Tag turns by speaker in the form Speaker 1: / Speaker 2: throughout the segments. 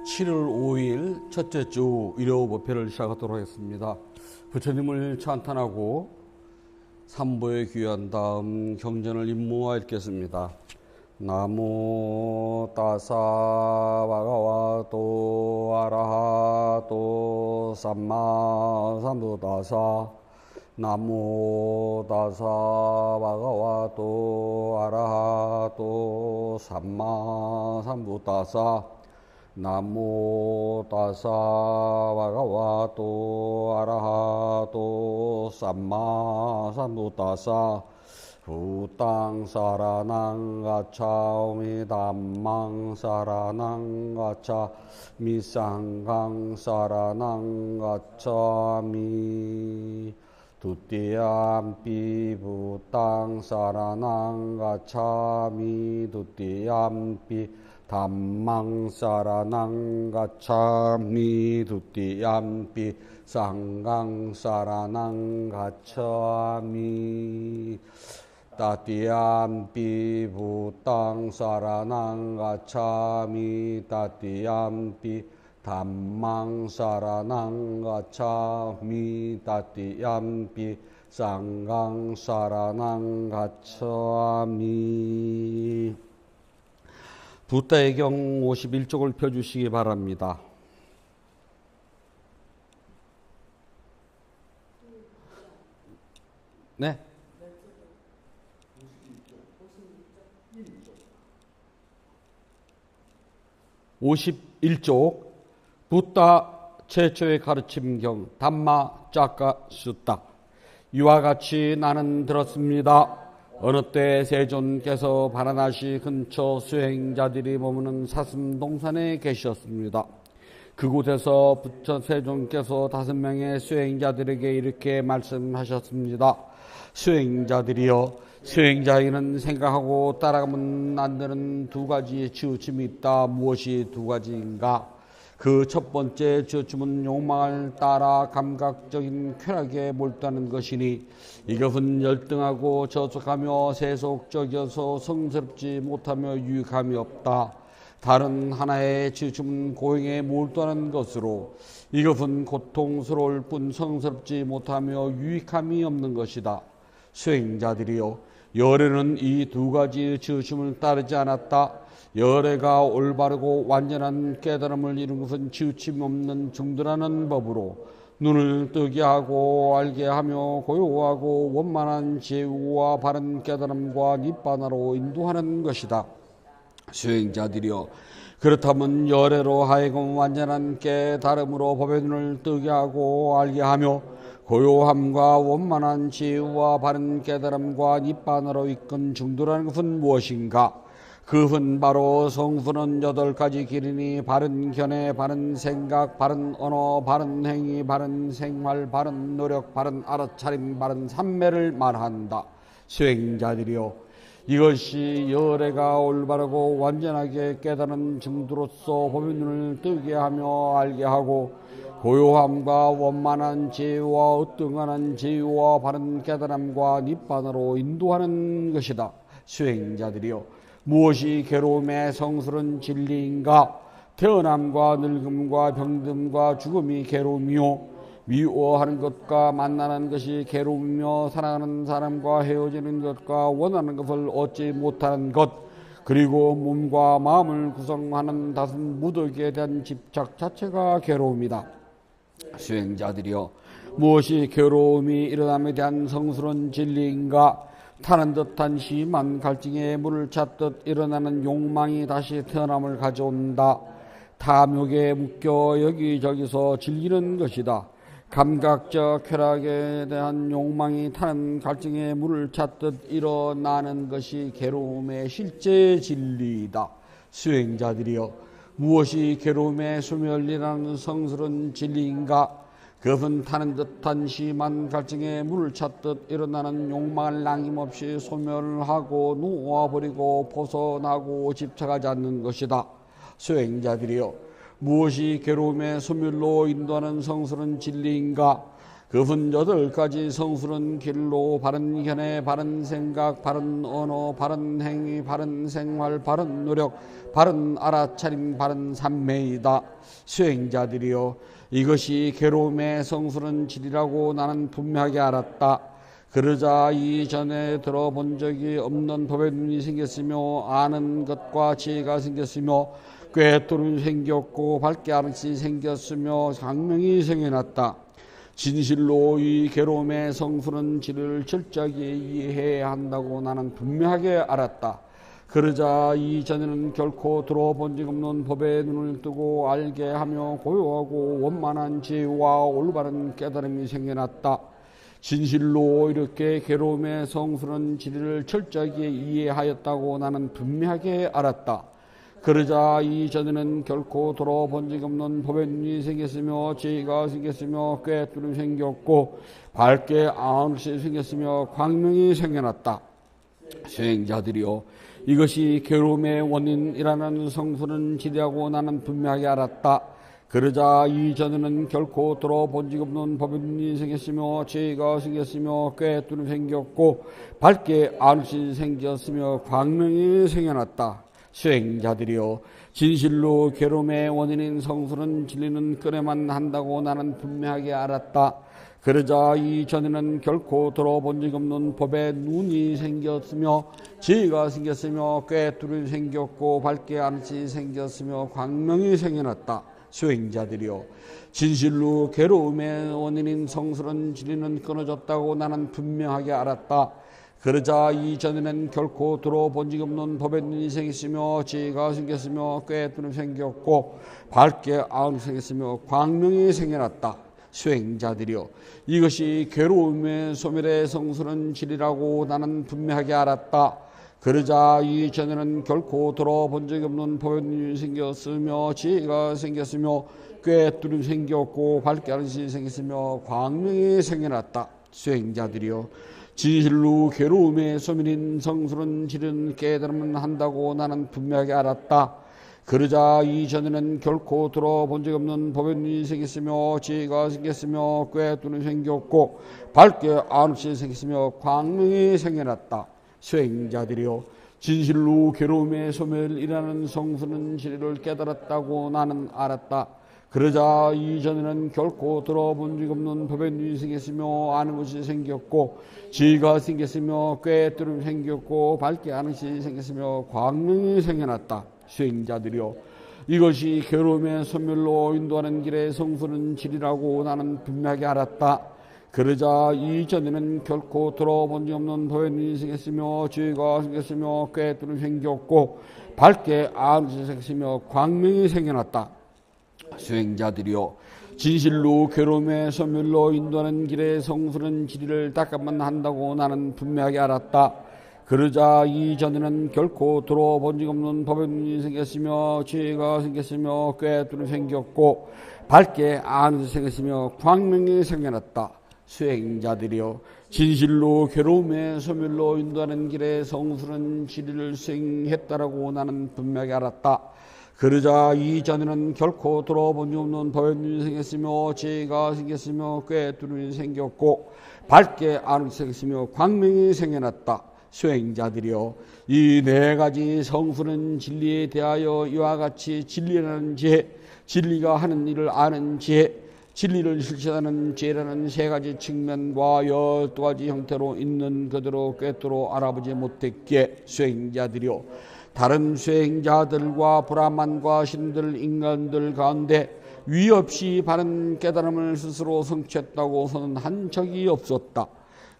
Speaker 1: 7월 5일 첫째 주 일요 법회를 시작하도록 하겠습니다. 부처님을 찬탄하고 삼보에 귀한 다음 경전을 임무와 읽겠습니다. 나모 따사 바가와도 아라하도 삼마 삼부다사 나모 따사 바가와도 아라하도 삼마 삼부다사 나모 따사 바가와도 아라하도 삼마 삼부다사 부땅 사라낭 가차오미 담망 사라낭 가차 미상강 사라낭 가차미 두띠암피 부땅 사라낭 가차미 두띠암피 담망 사라낭 가차미 두띠암피 상강 사라낭 가차미 따띠암피 부땅 사라낭 가차미 따띠암피 담망 사라낭 가차미 따띠암피 상강 사라낭 가차미. 부따의 경 51쪽을 펴주시기 바랍니다. 네. 51쪽 부따 최초의 가르침경 담마 짜까 숫다. 이와 같이 나는 들었습니다. 어느 때 세존께서 바라나시 근처 수행자들이 머무는 사슴동산에 계셨습니다. 그곳에서 부처 세존께서 5명의 수행자들에게 이렇게 말씀하셨습니다. 수행자들이여, 수행자에게는 생각하고 따라가면 안 되는 두 가지의 치우침이 있다. 무엇이 두 가지인가? 그 첫 번째 치우침은 욕망을 따라 감각적인 쾌락에 몰두하는 것이니 이것은 열등하고 저속하며 세속적이어서 성스럽지 못하며 유익함이 없다. 다른 하나의 치우침은 고행에 몰두하는 것으로 이것은 고통스러울 뿐 성스럽지 못하며 유익함이 없는 것이다. 수행자들이여, 열애는 이 두 가지 치우침을 따르지 않았다. 열애가 올바르고 완전한 깨달음을 이룬 것은 치우침 없는 중도라는 법으로 눈을 뜨게 하고 알게 하며 고요하고 원만한 제우와 바른 깨달음과 니바나로 인도하는 것이다. 수행자들이여, 그렇다면 열애로 하여금 완전한 깨달음으로 법의 눈을 뜨게 하고 알게 하며 고요함과 원만한 지혜와 바른 깨달음과 니바나로 이끈 중도라는 것은 무엇인가? 그것은 바로 성수는 8가지 길이니 바른 견해, 바른 생각, 바른 언어, 바른 행위, 바른 생활, 바른 노력, 바른 알아차림, 바른 삼매를 말한다. 수행자들이여, 이것이 열애가 올바르고 완전하게 깨달은 증도로서 법의 눈을 뜨게 하며 알게 하고 고요함과 원만한 지혜와 으뜸한 지혜와 바른 깨달음과 니바나로 인도하는 것이다. 수행자들이여, 무엇이 괴로움의 성스러운 진리인가? 태어남과 늙음과 병듦과 죽음이 괴로움이요, 미워하는 것과 만나는 것이 괴로움이며 사랑하는 사람과 헤어지는 것과 원하는 것을 얻지 못하는 것, 그리고 몸과 마음을 구성하는 다른 무덕에 대한 집착 자체가 괴로움이다. 수행자들이여, 무엇이 괴로움이 일어남에 대한 성스러운 진리인가? 타는 듯한 심한 갈증에 물을 찾듯 일어나는 욕망이 다시 태어남을 가져온다. 탐욕에 묶여 여기저기서 즐기는 것이다. 감각적 쾌락에 대한 욕망이 타는 갈증에 물을 찾듯 일어나는 것이 괴로움의 실제 진리이다. 수행자들이여, 무엇이 괴로움의 소멸이라는 성스러운 진리인가? 그것은 타는 듯한 심한 갈증에 물을 찾듯 일어나는 욕망을 남김없이 소멸하고 놓아버리고 벗어나고 집착하지 않는 것이다. 수행자들이여, 무엇이 괴로움의 소멸로 인도하는 성스러운 진리인가? 그 분자들까지 성술은 길로 바른 견해, 바른 생각, 바른 언어, 바른 행위, 바른 생활, 바른 노력, 바른 알아차림, 바른 삼매이다. 수행자들이여, 이것이 괴로움의 성술은 질이라고 나는 분명하게 알았다. 그러자 이전에 들어본 적이 없는 법의 눈이 생겼으며 아는 것과 지혜가 생겼으며 꿰뚫음이 생겼고 밝게 아는 것이 생겼으며 광명이 생겨났다. 진실로 이 괴로움의 성술은 질을 철저하게 이해해야 한다고 나는 분명하게 알았다. 그러자 이전에는 결코 들어본 적 없는 법의 눈을 뜨고 알게 하며 고요하고 원만한 지혜와 올바른 깨달음이 생겨났다. 진실로 이렇게 괴로움의 성술은 질을 철저하게 이해하였다고 나는 분명하게 알았다. 그러자 이전에는 결코 들어본 적이 없는 법의 눈이 생겼으며 지혜가 생겼으며 꿰뚫음이 생겼고 밝게 아는 것이 생겼으며 광명이 생겨났다. 수행자들이여, 이것이 괴로움의 원인이라는 성술은 질이라고 나는 분명하게 알았다. 그러자 이전에는 결코 들어본 적 없는 법의 눈이 생겼으며 지혜가 생겼으며 꿰뚫음이 생겼고 밝게 아는 것이 생겼으며 광명이 생겨났다. 수행자들이여, 진실로 괴로움의 원인인 성술은 진리는 끄내만 한다고 나는 분명하게 알았다. 그러자 이전에는 결코 들어본 적 없는 법의 눈이 생겼으며 지혜가 생겼으며 꿰뚫음이 생겼고 밝게 아는 것이 생겼으며 광명이 생겨났다. 수행자들이여, 진실로 괴로움의 원인인 성술은 진리는 끊어졌다고 나는 분명하게 알았다. 그러자 이전에는 결코 들어본 적 없는 법의 눈이 생겼으며 지혜가 생겼으며 꿰뚫음이 생겼고 밝게 아는 것이 생겼으며 광명이 생겨났다. 수행자들이여, 이것이 괴로움의 소멸의 성술은 진리라고 나는 분명하게 알았다. 그러자 이전에는 결코 들어본 적이 없는 법의 눈이 생겼으며 지혜가 생겼으며 꿰뚫음이 생겼고 밝게 아는 것이 생겼으며 광명이 생겨났다. 수행자들이여, 진실로 괴로움의 소멸인 성술은 질은 깨달음은 한다고 나는 분명하게 알았다. 그러자 이전에는 결코 들어본 적 없는 법의 눈이 생겼으며 지혜가 생겼으며 꿰뚫음이 생겼고 밝게 아는 것이 생겼으며 광명이 생겨났다. 수행자들이여, 진실로 괴로움의 소멸이라는 성술은 진리를 깨달았다고 나는 알았다. 그러자 이전에는 결코 들어본 적 없는 법의 눈이 생겼으며 아는 것이 생겼고 지혜가 생겼으며 꿰뚫음이 생겼고 밝게 아는 것이 생겼으며 광명이 생겨났다. 수행자들이여, 이것이 괴로움의 소멸로 인도하는 길의 성술은 진리라고 나는 분명하게 알았다. 그러자 이전에는 결코 들어본 적 없는 법의 눈이 생겼으며 지혜가 생겼으며 꿰뚫음이 생겼고 밝게 아는 것이 생겼으며 광명이 생겨났다. 수행자들이여, 진실로 괴로움의 소멸로 인도하는 길의 성술은 진리를 닦아만 한다고 나는 분명하게 알았다. 그러자 이전에는 결코 들어본 적 없는 법의 눈이 생겼으며 지혜가 생겼으며 꿰뚫음이 생겼고 밝게 아는 것이 생겼으며 광명이 생겨났다. 수행자들이여, 진실로 괴로움의 소멸로 인도하는 길의 성술은 진리를 수행했다라고 나는 분명하게 알았다. 그러자 이전에는 결코 들어본 적 없는 법의 눈이 생겼으며 지혜가 생겼으며 꿰뚫음이 생겼고 밝게 아는 것이 생겼으며 광명이 생겨났다. 수행자들이여, 이 네 가지 성술은 진리에 대하여 이와 같이 진리라는 지혜, 진리가 하는 일을 아는 지혜, 진리를 실천하는 지혜라는 세 가지 측면과 12가지 형태로 있는 그대로 꿰뚫어 알아보지 못했기에 수행자들이여, 다른 수행자들과 브라만과 신들, 인간들 가운데 위없이 바른 깨달음을 스스로 성취했다고서는 한 적이 없었다.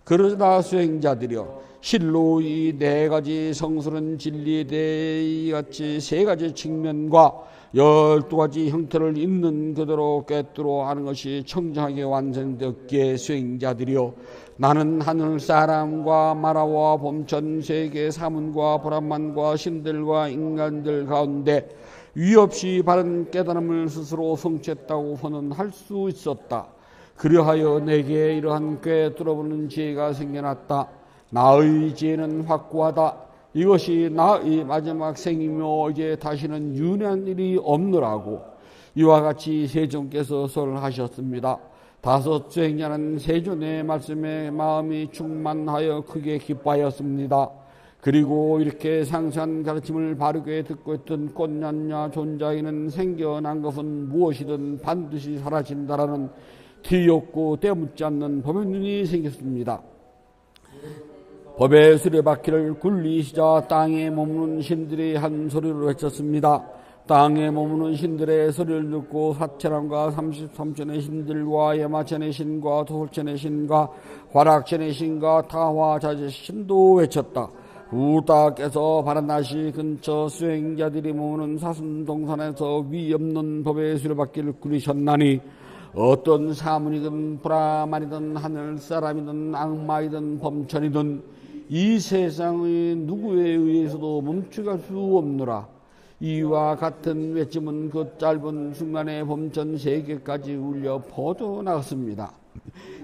Speaker 1: 그러나 수행자들이여, 실로 이 네 가지 성술은 진리에 대해 이같이 세 가지 측면과 12가지 형태를 있는 그대로 꿰뚫어 하는 것이 청정하게 완성되었기에 수행자들이여, 나는 하늘 사람과 마라와 봄천 세계 사문과 브라만과 신들과 인간들 가운데 위없이 바른 깨달음을 스스로 성취했다고 선언할 수 있었다. 그리하여 내게 이러한 꿰뚫어보는 지혜가 생겨났다. 나의 지혜는 확고하다. 이것이 나의 마지막 생이며 이제 다시는 윤회한 일이 없느라고 이와 같이 세종께서 설하셨습니다. 다섯 수행자는 세존의 말씀에 마음이 충만하여 크게 기뻐하였습니다. 그리고 이렇게 상세한 가르침을 바르게 듣고 있던 꽃냐냐 존자에는 생겨난 것은 무엇이든 반드시 사라진다라는 뒤엎고 때묻지 않는 법의 눈이 생겼습니다. 법의 수레바퀴를 굴리시자 땅에 머무는 신들이 한 소리로 외쳤습니다. 땅에 머무는 신들의 소리를 듣고 사체람과 33천의 신들과 예마천의 신과 토솔천의 신과 화락천의 신과 타화자재 신도 외쳤다. 부다께서 바라나시 근처 수행자들이 모으는 사슴동산에서 위없는 법의 수레바퀴를 굴리셨나니 어떤 사문이든 브라만이든 하늘사람이든 악마이든 범천이든 이 세상의 누구에 의해서도 멈추갈 수 없노라. 이와 같은 외침은 그 짧은 순간에 범천 세계까지 울려 퍼져나갔습니다.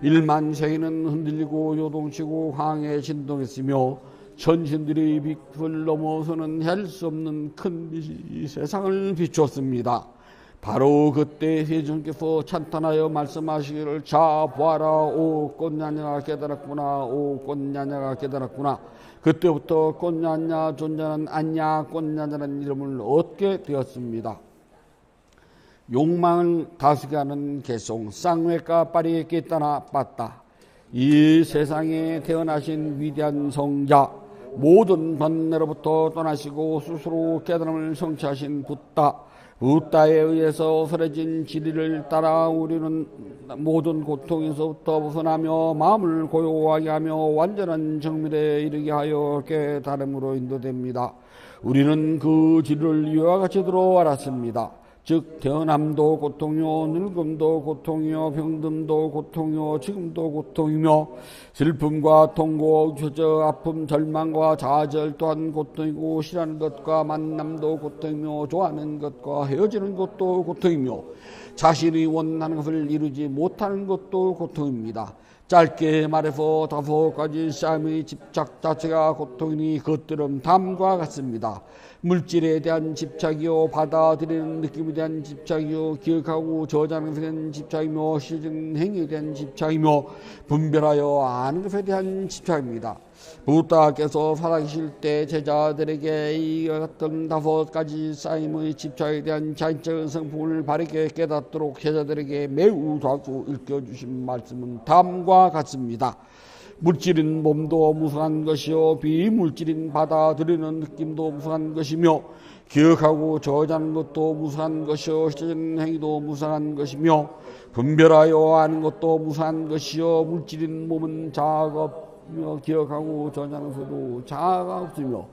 Speaker 1: 1만 세계는 흔들리고 요동치고 황해 진동했으며 천신들이 빛을 넘어서는 할 수 없는 큰 빛이 세상을 비추었습니다. 바로 그때 세존께서 찬탄하여 말씀하시기를 자 보아라 오 꽃냐냐가 깨달았구나 오 꽃냐냐가 깨달았구나. 그때부터 꽃냐냐 존자는 안냐 꽃냐냐라는 이름을 얻게 되었습니다. 욕망을 다스게 하는 개송 쌍외가 빠리에 깨따나 빠따. 이 세상에 태어나신 위대한 성자 모든 번뇌로부터 떠나시고 스스로 깨달음을 성취하신 붓다에 의해서 설해진 진리를 따라 우리는 모든 고통에서부터 벗어나며 마음을 고요하게 하며 완전한 정밀에 이르게 하여 깨달음으로 인도됩니다. 우리는 그 진리를 이와 같이 들어 알았습니다. 즉 태어남도 고통이요 늙음도 고통이요 병듦도 고통이요 지금도 고통이며 슬픔과 통고 좌절 아픔 절망과 좌절 또한 고통이고 싫어하는 것과 만남도 고통이며 좋아하는 것과 헤어지는 것도 고통이며 자신이 원하는 것을 이루지 못하는 것도 고통입니다. 짧게 말해서 5가지 삶의 집착 자체가 고통이니 그것들은 다음과 같습니다. 물질에 대한 집착이요 받아들이는 느낌에 대한 집착이요 기억하고 저장하는 것에 대한 집착이며 실증 행위에 대한 집착이며 분별하여 아는 것에 대한 집착입니다. 부다께서 살아계실 때 제자들에게 이 같은 5가지 쌓임의 집착에 대한 자인적인 성품을 바르게 깨닫도록 제자들에게 매우 자주 읽혀주신 말씀은 다음과 같습니다. 물질인 몸도 무성한 것이요 비물질인 받아들이는 느낌도 무성한 것이며 기억하고 저장하는 것도 무성한 것이요 실제적인 행위도 무성한 것이며 분별하여 아는 것도 무성한 것이요 물질인 몸은 자아가 기억하고 저장하는 것에도 자아가 없으며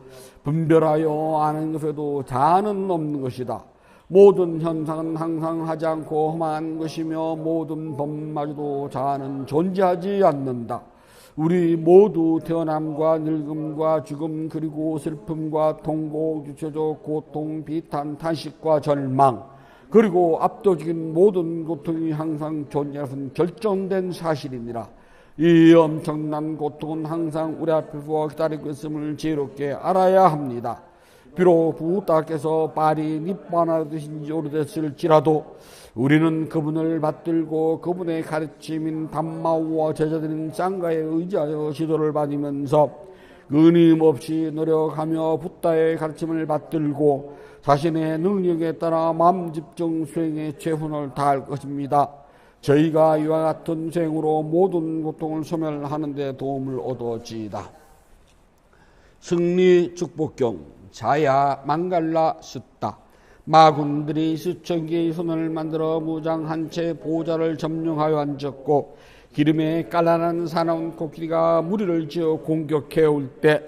Speaker 1: 분별하여 아는 것에도 자아는 없는 것이다. 모든 현상은 항상 하지 않고 험한 것이며 모든 법마저도 자아는 존재하지 않는다. 우리 모두 태어남과 늙음과 죽음 그리고 슬픔과 통고 유체적 고통 비탄 탄식과 절망 그리고 압도적인 모든 고통이 항상 존재하는 결정된 사실이니라. 이 엄청난 고통은 항상 우리 앞에서 기다리고 있음을 지혜롭게 알아야 합니다. 비록 부다께서 파리 니빠나 되신 지 오래됐을지라도 우리는 그분을 받들고 그분의 가르침인 담마우와 제자들인 쌍가에 의지하여 지도를 받으면서 끊임없이 노력하며 붓다의 가르침을 받들고 자신의 능력에 따라 마음집중 수행에 최선을 다할 것입니다. 저희가 이와 같은 수행으로 모든 고통을 소멸하는 데 도움을 얻어지이다. 승리 축복경 자야 망갈라 숫다. 마군들이 수천 개의 손을 만들어 무장한 채 보좌를 점령하여 앉았고 기름에 깔라난 사나운 코끼리가 무리를 지어 공격해 올 때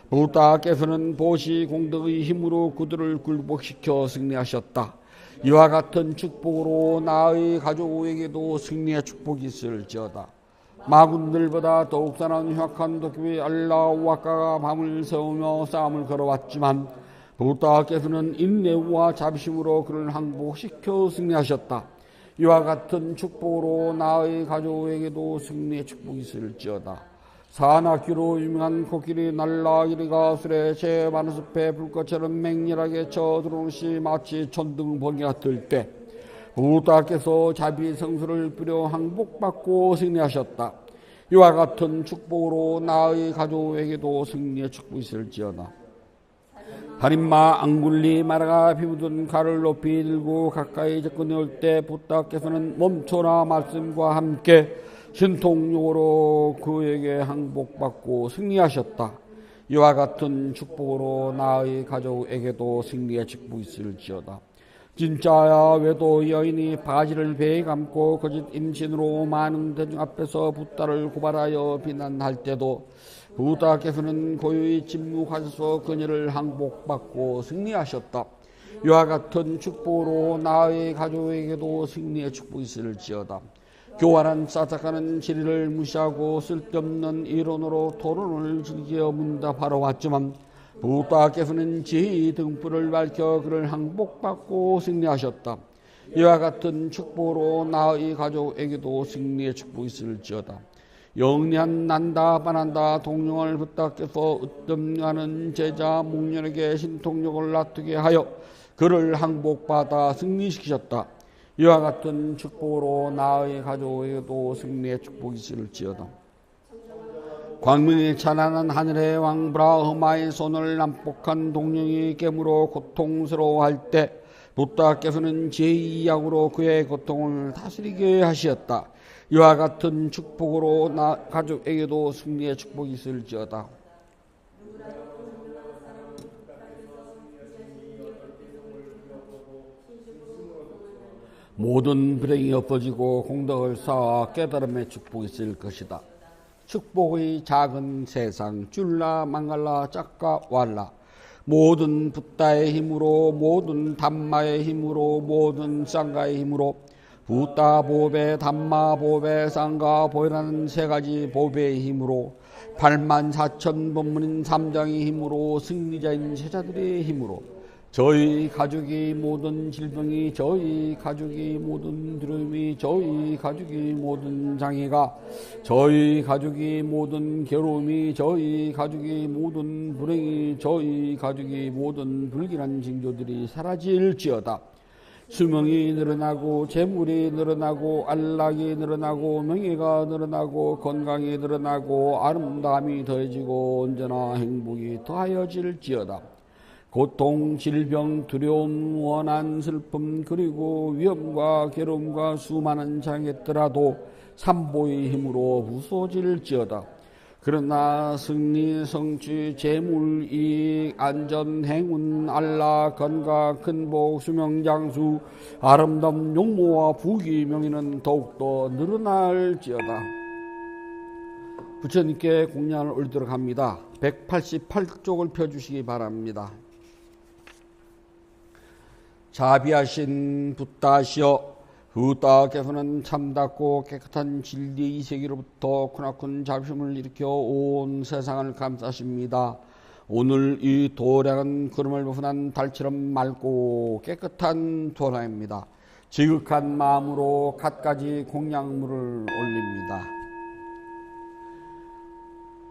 Speaker 1: 부다께서는 보시 공덕의 힘으로 그들을 굴복시켜 승리하셨다. 이와 같은 축복으로 나의 가족에게도 승리의 축복이 있을지어다. 마군들보다 더욱 사나운 흉악한 도끼의 알라우아까가 밤을 새우며 싸움을 걸어왔지만 부다께서는 인내와 자비심으로 그를 항복시켜 승리하셨다. 이와 같은 축복으로 나의 가족에게도 승리의 축복이 있을지어다. 산악기로 유명한 코끼리 날라이리가 술에 제 많은 숲에 불꽃처럼 맹렬하게 쳐들어오는 시 마치 천둥번개가 뜰 때 부다께서 자비성수를 뿌려 항복받고 승리하셨다. 이와 같은 축복으로 나의 가족에게도 승리의 축복이 있을지어다. 살인마 앙굴리 마라가 피묻은 칼을 높이 들고 가까이 접근해 올 때 부다께서는 멈춰라 말씀과 함께 신통력으로 그에게 항복받고 승리하셨다. 이와 같은 축복으로 나의 가족에게도 승리의 축복이 있을지어다. 진짜야 외도 여인이 바지를 배에 감고 거짓 임신으로 많은 대중 앞에서 붓다를 고발하여 비난할 때도 부다께서는 고요히 침묵하셔서 그녀를 항복받고 승리하셨다. 이와 같은 축복으로 나의 가족에게도 승리의 축복이 있을지어다. 교활한 사사가는 진리를 무시하고 쓸데없는 이론으로 토론을 즐겨 문답하러 왔지만 부다께서는 지혜의 등불을 밝혀 그를 항복받고 승리하셨다. 이와 같은 축복으로 나의 가족에게도 승리의 축복이 있을지어다. 영리한 난다 반한다 동령을 부다께서 으뜸하는 제자 목련에게 신통력을 놔두게 하여 그를 항복받아 승리시키셨다. 이와 같은 축복으로 나의 가족에게도 승리의 축복이 있을지어다. 광명이 찬란한 하늘의 왕 브라흐마의 손을 난폭한 동령이 깨물어 고통스러워할 때 부다께서는 지혜의 약으로 그의 고통을 다스리게 하시었다. 이와 같은 축복으로 나 가족에게도 승리의 축복이 있을지어다. 모든 불행이 엎어지고 공덕을 쌓아 깨달음의 축복이 있을 것이다. 축복의 작은 세상 줄라 망갈라 짝가 왈라 모든 붓다의 힘으로 모든 담마의 힘으로 모든 쌍가의 힘으로 붓다 보배 담마 보배 쌍가 보배라는 세 가지 보배의 힘으로 84,000 법문인 삼장의 힘으로 승리자인 제자들의 힘으로 저희 가족이 모든 질병이 저희 가족이 모든 두려움이 저희 가족이 모든 장애가 저희 가족이 모든 괴로움이 저희 가족이 모든 불행이 저희 가족이 모든 불길한 징조들이 사라질지어다. 수명이 늘어나고 재물이 늘어나고 안락이 늘어나고 명예가 늘어나고 건강이 늘어나고 아름다움이 더해지고 언제나 행복이 더하여질지어다. 고통, 질병, 두려움, 원한, 슬픔 그리고 위험과 괴로움과 수많은 장애더라도 삼보의 힘으로 부서질지어다. 그러나 승리, 성취, 재물, 이익, 안전, 행운, 안락, 건강, 큰복, 수명장수, 아름다움, 용모와 부귀, 명예는 더욱더 늘어날지어다. 부처님께 공양을 올리도록 합니다. 188쪽을 펴주시기 바랍니다. 자비하신 붓다시여 부다께서는 참답고 깨끗한 진리 이세계로부터 크나큰 자비심을 일으켜 온 세상을 감싸십니다. 오늘 이 도량은 구름을 벗어난 달처럼 맑고 깨끗한 도량입니다. 지극한 마음으로 갖가지 공양물을 올립니다.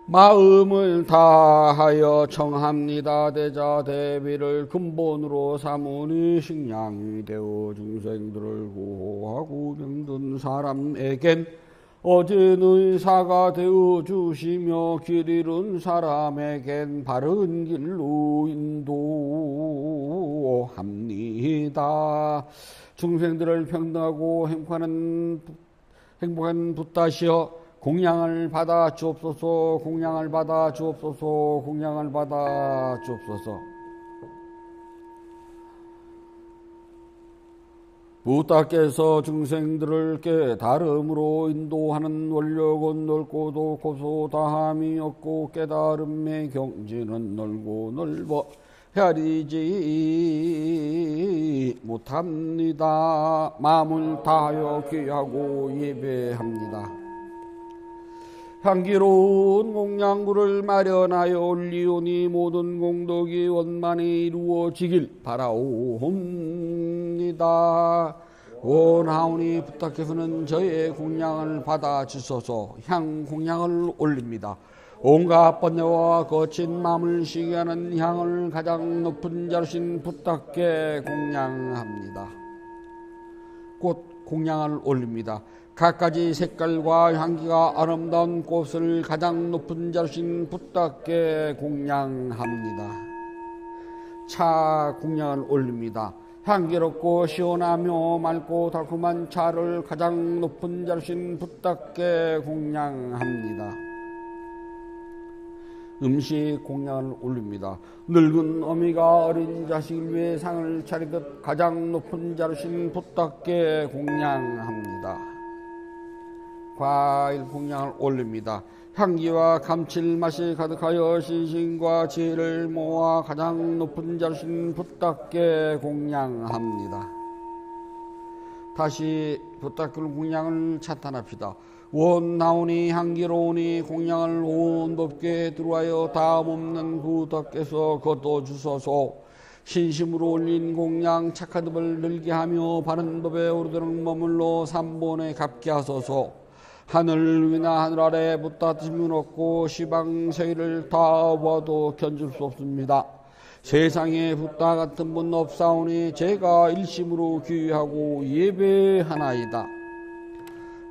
Speaker 1: 마음을 다하여 청합니다. 대자 대비를 근본으로 삼으니 식량이 되어 중생들을 구호하고 병든 사람에겐 어진 의사가 되어 주시며 길 잃은 사람에겐 바른 길로 인도합니다. 중생들을 평등하고 행복한 붓다시여 공양을 받아 주옵소서. 공양을 받아 주옵소서. 공양을 받아 주옵소서. 붓다께서 중생들을 깨달음으로 인도하는 원력은 넓고도 고소 다함이 없고 깨달음의 경지는 넓고 넓어 헤아리지 못합니다. 마음을 다하여 귀하고 예배합니다. 향기로운 공양물을 마련하여 올리오니 모든 공덕이 원만히 이루어지길 바라옵니다. 원하오니 붓다께서는 저의 공양을 받아 주소서. 향 공양을 올립니다. 온갖 번뇌와 거친 마음을 쉬게 하는 향을 가장 높은 자루신 붓다께 공양합니다. 공양을 올립니다. 갖가지 색깔과 향기가 아름다운 꽃을 가장 높은 자루신 붓답게 공양합니다. 차 공양을 올립니다. 향기롭고 시원하며 맑고 달콤한 차를 가장 높은 자루신 붓답게 공양합니다. 음식 공양을 올립니다. 늙은 어미가 어린 자식을 위해 상을 차리듯 가장 높은 자루신 붓답게 공양합니다. 과일 공양을 올립니다. 향기와 감칠맛이 가득하여 신심과 지혜를 모아 가장 높은 자루신 붓답게 공양합니다. 다시 붓답게 공양을 찬탄합시다. 원 나오니 향기로우니 공양을 온 법께 들어와여 다음 없는 붓답께서 거둬주소서. 신심으로 올린 공양 착한 법을 늘게 하며 바른 법에 오르도록 머물러 삼본에 갚게 하소서. 하늘 위나 하늘 아래 붓다심은 없고 시방세계를 다 보아도 견줄 수 없습니다. 세상에 붓다 같은 분 없사오니 제가 일심으로 귀하고 예배하나이다.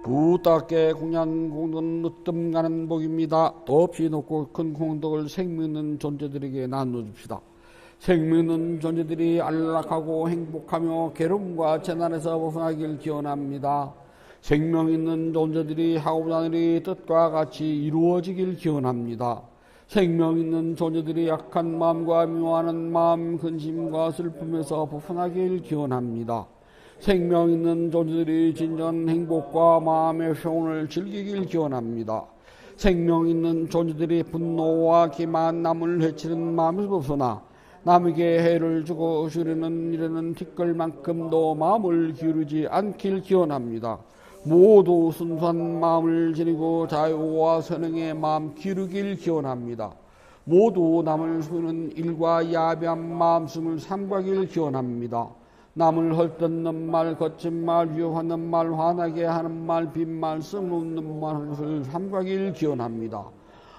Speaker 1: 붓답게 공양 공덕은 늦뜸 가는 복입니다. 덥이 높고 큰 공덕을 생명 있는 존재들에게 나눠줍시다. 생명 있는 존재들이 안락하고 행복하며 괴로움과 재난에서 벗어나길 기원합니다. 생명 있는 존재들이 하고자 하는 일이 뜻과 같이 이루어지길 기원합니다. 생명 있는 존재들이 약한 마음과 미워하는 마음, 근심과 슬픔에서 벗어나길 기원합니다. 생명 있는 존재들이 진정한 행복과 마음의 평온을 즐기길 기원합니다. 생명 있는 존재들이 분노와 기만, 남을 해치는 마음에서 벗어나 남에게 해를 주고 주려는 일에는 티끌만큼도 마음을 기울이지 않길 기원합니다. 모두 순수한 마음을 지니고 자유와 선행의 마음 기르길 기원합니다. 모두 남을 속이는 일과 야비한 마음씀을 삼가길 기원합니다. 남을 헐뜯는 말, 거친 말, 위협하는 말, 화나게 하는 말, 빈말, 쓸모없는 말을 삼가길 기원합니다.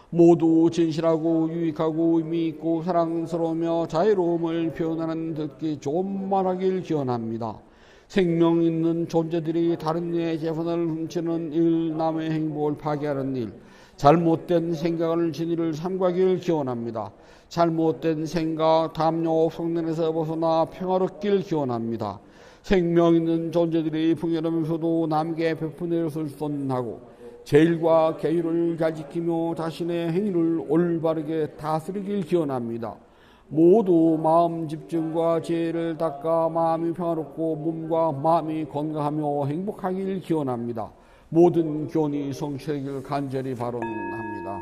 Speaker 1: 모두 진실하고 유익하고 의미 있고 사랑스러우며 자유로움을 표현하는 듣기 좋은 말하길 기원합니다. 생명 있는 존재들이 다른 이의 재산을 훔치는 일, 남의 행복을 파괴하는 일, 잘못된 생각을 진리를 삼가길 기원합니다. 잘못된 생각, 담요, 성능에서 벗어나 평화롭길 기원합니다. 생명 있는 존재들이 풍요로면서도 남에게 베푸는 것을 선하고 제일과 계율을 잘 지키며 자신의 행위를 올바르게 다스리길 기원합니다. 모두 마음 집중과 지혜를 닦아 마음이 평화롭고 몸과 마음이 건강하며 행복하길 기원합니다. 모든 교훈이 성취되길 간절히 바랍니다.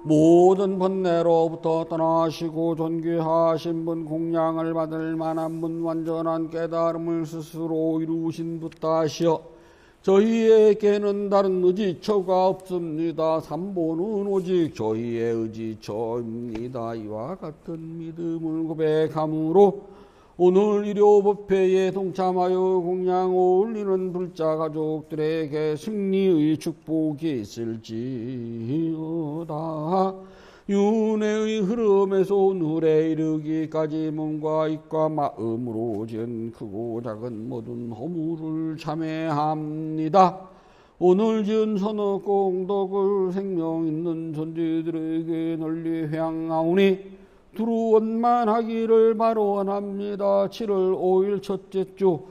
Speaker 1: 모든 번뇌로부터 떠나시고 존귀하신 분, 공양을 받을 만한 분, 완전한 깨달음을 스스로 이루신 붓다시여 저희에게는 다른 의지처가 없습니다. 삼보는 오직 저희의 의지처입니다. 이와 같은 믿음을 고백함으로 오늘 일요법회에 동참하여 공양 올리는 불자 가족들에게 승리의 축복이 있을지어다. 윤회의 흐름에서 오늘에 이르기까지 몸과 입과 마음으로 지은 크고 작은 모든 허물을 참회합니다. 오늘 지은 선악 공덕을 생명 있는 존재들에게 널리 회양하오니 두루 원만하기를 바로 원합니다. 7월 5일 첫째 주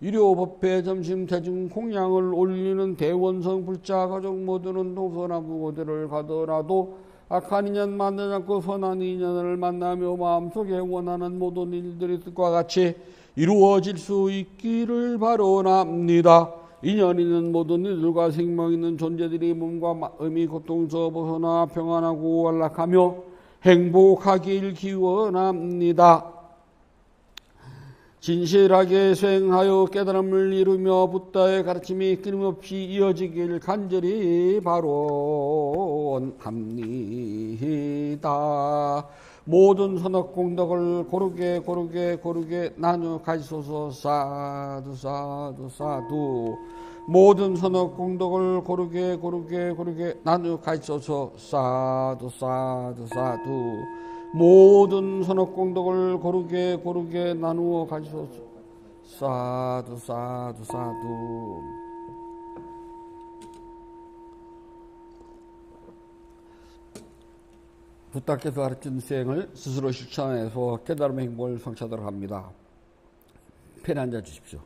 Speaker 1: 일요법회 점심 대중 공양을 올리는 대원성 불자 가족 모두는 동서남북 어디를 가더라도 악한 인연 만나지 않고 선한 인연을 만나며 마음속에 원하는 모든 일들이 뜻과 같이 이루어질 수 있기를 바라옵니다. 인연 있는 모든 이들과 생명 있는 존재들이 몸과 마음이 고통에서 벗어나 평안하고 안락하며 행복하길 기원합니다. 진실하게 수행하여 깨달음을 이루며 붓다의 가르침이 끊임없이 이어지길 간절히 바라옵니다. 모든 선악 공덕을 고르게 나누어 가지소서. 사두 사두 사두. 모든 선악 공덕을 고르게 나누어 가지소서. 사두 사두 사두. 모든 선악 공덕을 고르게 나누어 가지소서. 사두 사두 사두. 부탁해서 가르친 수행을 스스로 실천해서 깨달음의 행복을 성취하도록 합니다. 편히 앉아 주십시오.